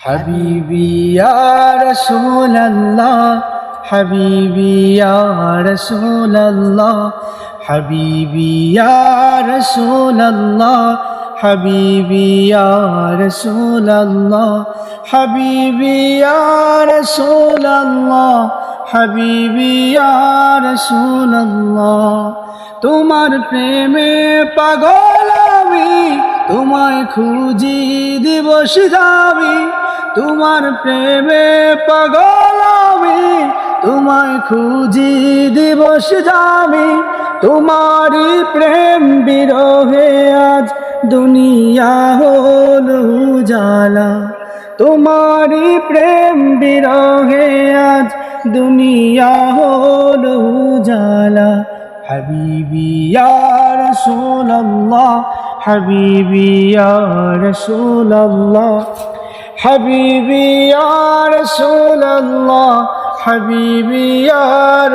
হাবিবি ইয়া রাসূলুল্লাহ হাবিবি ইয়া রাসূলুল্লাহ হাবিবি ইয়া রাসূলুল্লাহ হাবিবি ইয়া রাসূলুল্লাহ হাবিবি ইয়া রাসূলুল্লাহ হাবিবি ইয়া রাসূলুল্লাহ তোমার প্রেমে পাগল আমি তোমায় খুঁজি দিবস যাবি তোমার প্রেমে পাগল আমি তোমায় খুঁজি দিবস যাবি তোমারি প্রেম বিরহে আজ দুনিয়া হলো উজালা তোমারি প্রেম বিরহে আজ দুনিয়া হলো উজালা হাবিবি ইয়া রাসূলুল্লাহ হাবিবি ইয়া রাসূলুল্লাহ হাবিবি ইয়া রাসূলুল্লাহ হাবিবি ইয়া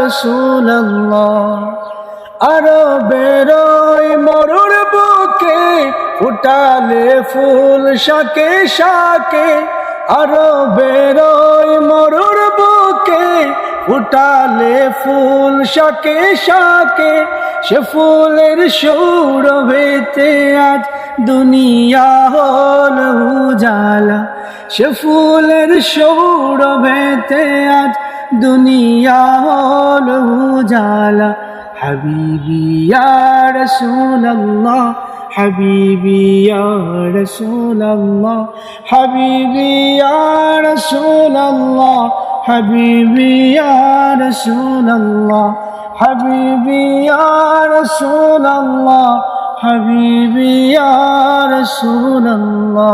রাসূলুল্লাহ আরবের ওই মরুর বুকে ফুটালে ফুল শাকে শাকে আরবের ওই মরুর বুকে ফুটালে ফুল শাকে শাকে সে ফুলের সৌরভেতে আজ দুনিয়া হলো উজালা সে ফুলের সৌরভেতে আজ দুনিয়া হলো উজালা হাবিবি ইয়া রাসূলুল্লাহ হাবিবি ইয়া রাসূলুল্লাহ হাবিবি ইয়া রাসূলুল্লাহ হাবিবি ইয়া রাসূলুল্লাহ হাবিবি ইয়া রাসূলুল্লাহ হাবিবি ইয়া রাসূলুল্লাহ